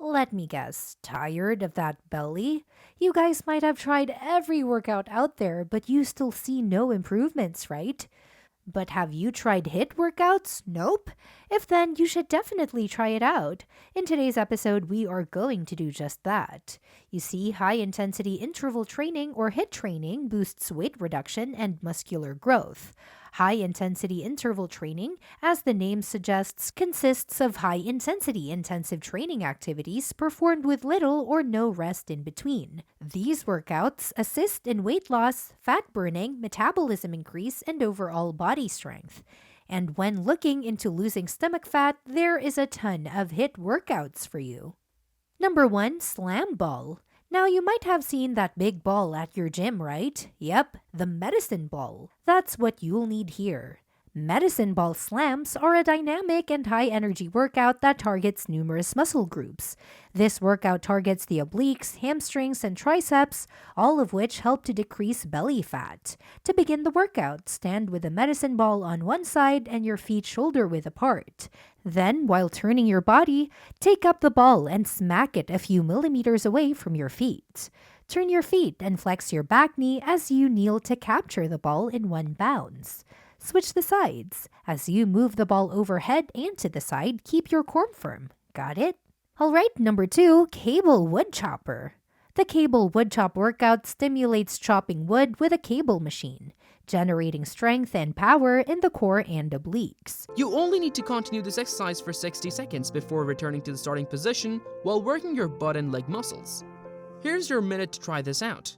Let me guess, tired of that belly? You guys might have tried every workout out there, but you still see no improvements, right? But have you tried HIIT workouts? Nope. If then, you should definitely try it out. In today's episode, we are going to do just that. You see, high intensity interval training or HIIT training boosts weight reduction and muscular growth. High intensity interval training, as the name suggests, consists of high intensity intensive training activities performed with little or no rest in between. These workouts assist in weight loss, fat burning, metabolism increase, and overall body strength. And when looking into losing stomach fat, there is a ton of HIIT workouts for you. Number 1, Slam Ball. Now, you might have seen that big ball at your gym, right? Yep, the medicine ball. That's what you'll need here. Medicine ball slams are a dynamic and high-energy workout that targets numerous muscle groups. This workout targets the obliques, hamstrings, and triceps, all of which help to decrease belly fat. To begin the workout, stand with a medicine ball on one side and your feet shoulder-width apart. Then, while turning your body, take up the ball and smack it a few millimeters away from your feet. Turn your feet and flex your back knee as you kneel to capture the ball in one bounce. Switch the sides. As you move the ball overhead and to the side, keep your core firm. Got it? Alright, number 2, Cable Wood Chopper. The cable wood chop workout stimulates chopping wood with a cable machine, generating strength and power in the core and obliques. You only need to continue this exercise for 60 seconds before returning to the starting position while working your butt and leg muscles. Here's your minute to try this out.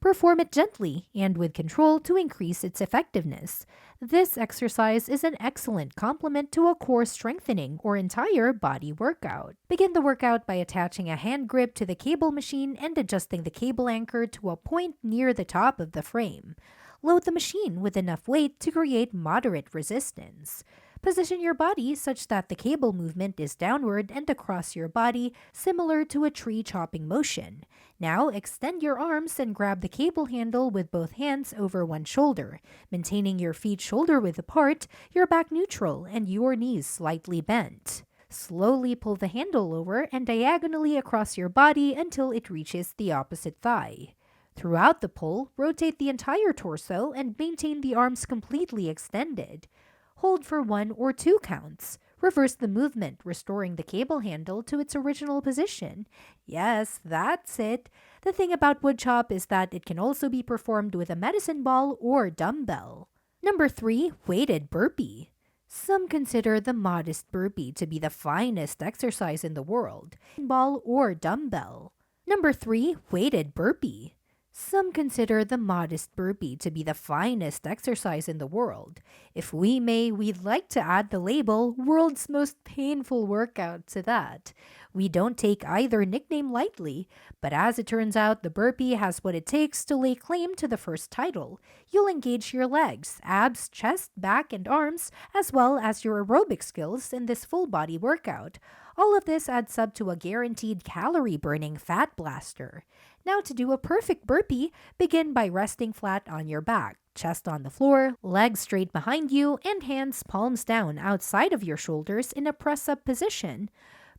Perform it gently and with control to increase its effectiveness. This exercise is an excellent complement to a core strengthening or entire body workout. Begin the workout by attaching a hand grip to the cable machine and adjusting the cable anchor to a point near the top of the frame. Load the machine with enough weight to create moderate resistance. Position your body such that the cable movement is downward and across your body, similar to a tree chopping motion. Now extend your arms and grab the cable handle with both hands over one shoulder, maintaining your feet shoulder-width apart, your back neutral, and your knees slightly bent. Slowly pull the handle over and diagonally across your body until it reaches the opposite thigh. Throughout the pull, rotate the entire torso and maintain the arms completely extended. Hold for 1 or 2 counts. Reverse the movement, restoring the cable handle to its original position. Yes, that's it. The thing about wood chop is that it can also be performed with a medicine ball or dumbbell. Number 3, Weighted Burpee. Some consider the modest burpee to be the finest exercise in the world. Ball or dumbbell. Number 3, Weighted Burpee. Some consider the modest burpee to be the finest exercise in the world. If we may, we'd like to add the label world's most painful workout to that. We don't take either nickname lightly, but as it turns out, the burpee has what it takes to lay claim to the first title. You'll engage your legs, abs, chest, back, and arms, as well as your aerobic skills in this full body workout. All of this adds up to a guaranteed calorie-burning fat blaster. Now, to do a perfect burpee, begin by resting flat on your back, chest on the floor, legs straight behind you, and hands palms down outside of your shoulders in a press-up position.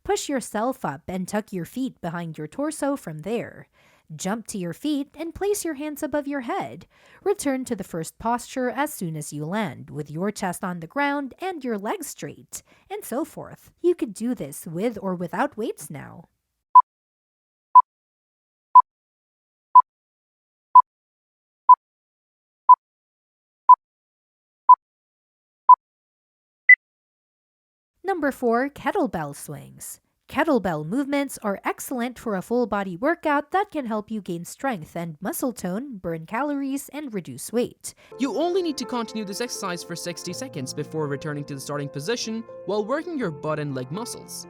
Push yourself up and tuck your feet behind your torso from there. Jump to your feet and place your hands above your head. Return to the first posture as soon as you land, with your chest on the ground and your legs straight, and so forth. You could do this with or without weights now. Number 4, Kettlebell Swings. Kettlebell movements are excellent for a full body workout that can help you gain strength and muscle tone, burn calories, and reduce weight. You only need to continue this exercise for 60 seconds before returning to the starting position while working your butt and leg muscles.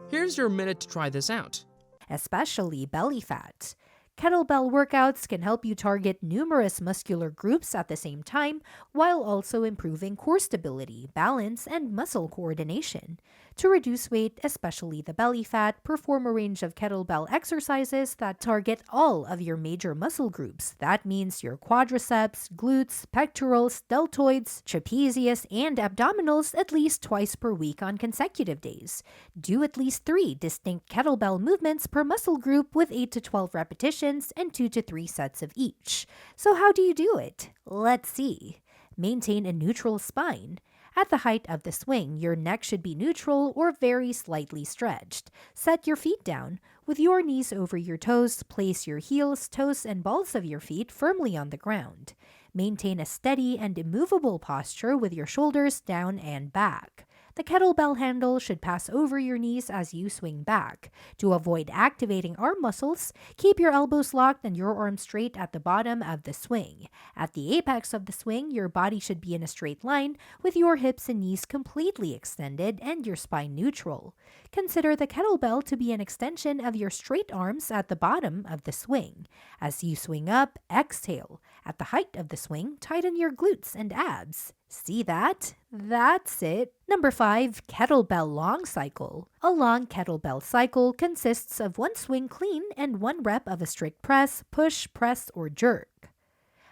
Here's your minute to try this out. Especially belly fat. Kettlebell workouts can help you target numerous muscular groups at the same time while also improving core stability, balance, and muscle coordination. To reduce weight, especially the belly fat, perform a range of kettlebell exercises that target all of your major muscle groups. That means your quadriceps, glutes, pectorals, deltoids, trapezius, and abdominals at least twice per week on consecutive days. Do at least 3 distinct kettlebell movements per muscle group with 8 to 12 repetitions and 2 to 3 sets of each. So how do you do it? Let's see. Maintain a neutral spine. At the height of the swing, your neck should be neutral or very slightly stretched. Set your feet down. With your knees over your toes, place your heels, toes, and balls of your feet firmly on the ground. Maintain a steady and immovable posture with your shoulders down and back. The kettlebell handle should pass over your knees as you swing back. To avoid activating arm muscles, keep your elbows locked and your arms straight at the bottom of the swing. At the apex of the swing, your body should be in a straight line with your hips and knees completely extended and your spine neutral. Consider the kettlebell to be an extension of your straight arms at the bottom of the swing. As you swing up, exhale. At the height of the swing, tighten your glutes and abs. See that? That's it. Number 5, kettlebell long cycle. A long kettlebell cycle consists of 1 swing clean and 1 rep of a strict press, push, press, or jerk.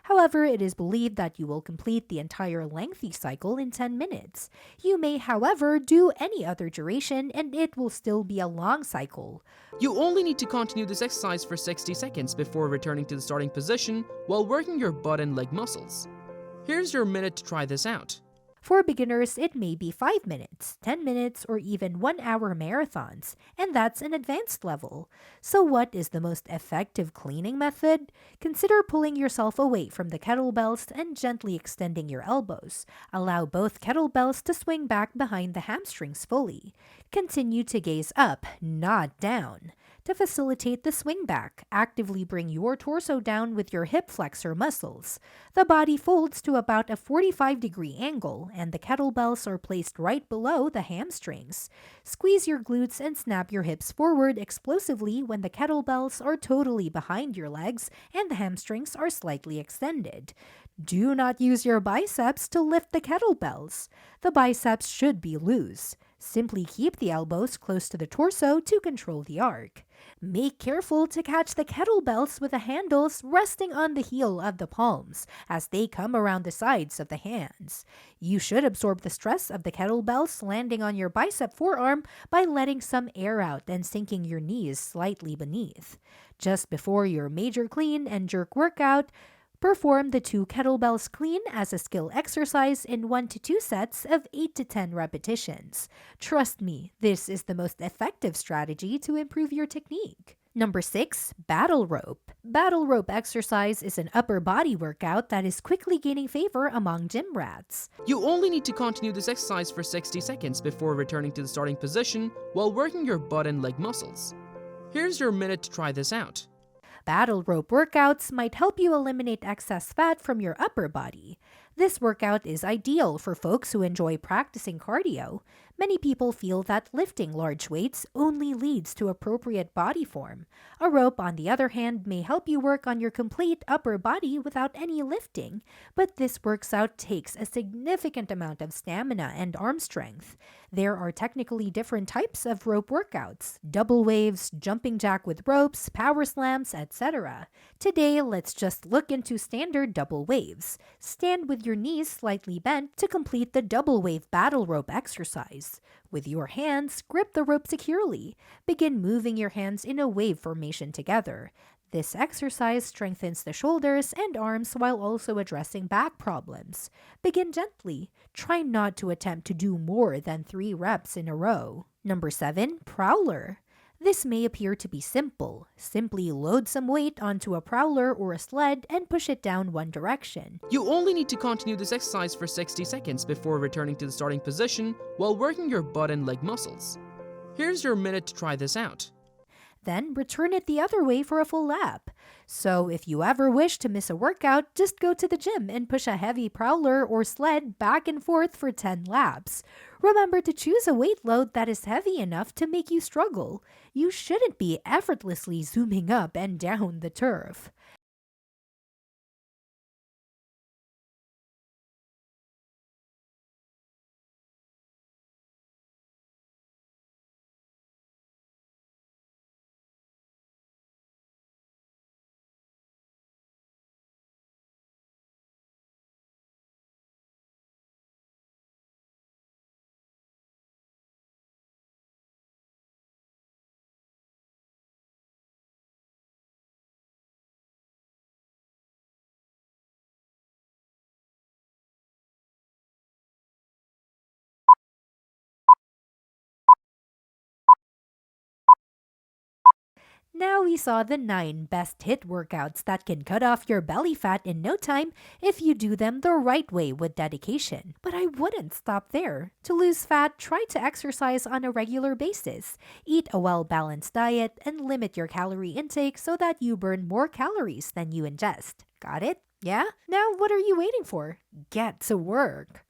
However, it is believed that you will complete the entire lengthy cycle in 10 minutes. You may, however, do any other duration and it will still be a long cycle. You only need to continue this exercise for 60 seconds before returning to the starting position while working your butt and leg muscles. Here's your minute to try this out. For beginners, it may be 5 minutes, 10 minutes, or even 1-hour marathons, and that's an advanced level. So what is the most effective cleaning method? Consider pulling yourself away from the kettlebells and gently extending your elbows. Allow both kettlebells to swing back behind the hamstrings fully. Continue to gaze up, not down. To facilitate the swing back, actively bring your torso down with your hip flexor muscles. The body folds to about a 45-degree angle and the kettlebells are placed right below the hamstrings. Squeeze your glutes and snap your hips forward explosively when the kettlebells are totally behind your legs and the hamstrings are slightly extended. Do not use your biceps to lift the kettlebells. The biceps should be loose. Simply keep the elbows close to the torso to control the arc. Make careful to catch the kettlebells with the handles resting on the heel of the palms as they come around the sides of the hands. You should absorb the stress of the kettlebells landing on your bicep forearm by letting some air out and sinking your knees slightly beneath. Just before your major clean and jerk workout, perform the 2 kettlebells clean as a skill exercise in 1 to 2 sets of 8 to 10 repetitions. Trust me, this is the most effective strategy to improve your technique. Number 6, battle rope. Battle rope exercise is an upper body workout that is quickly gaining favor among gym rats. You only need to continue this exercise for 60 seconds before returning to the starting position while working your butt and leg muscles. Here's your minute to try this out. Battle rope workouts might help you eliminate excess fat from your upper body. This workout is ideal for folks who enjoy practicing cardio. Many people feel that lifting large weights only leads to appropriate body form. A rope, on the other hand, may help you work on your complete upper body without any lifting, but this workout takes a significant amount of stamina and arm strength. There are technically different types of rope workouts: double waves, jumping jack with ropes, power slams, etc. Today, let's just look into standard double waves. Stand with your knees slightly bent to complete the double wave battle rope exercise. With your hands, grip the rope securely. Begin moving your hands in a wave formation together. This exercise strengthens the shoulders and arms while also addressing back problems. Begin gently. Try not to attempt to do more than 3 reps in a row. Number 7, prowler. This may appear to be simple. Simply load some weight onto a prowler or a sled and push it down one direction. You only need to continue this exercise for 60 seconds before returning to the starting position while working your butt and leg muscles. Here's your minute to try this out. Then return it the other way for a full lap. So if you ever wish to miss a workout, just go to the gym and push a heavy prowler or sled back and forth for 10 laps. Remember to choose a weight load that is heavy enough to make you struggle. You shouldn't be effortlessly zooming up and down the turf. Now we saw the 9 best HIIT workouts that can cut off your belly fat in no time if you do them the right way with dedication. But I wouldn't stop there. To lose fat, try to exercise on a regular basis. Eat a well-balanced diet and limit your calorie intake so that you burn more calories than you ingest. Got it? Yeah? Now what are you waiting for? Get to work!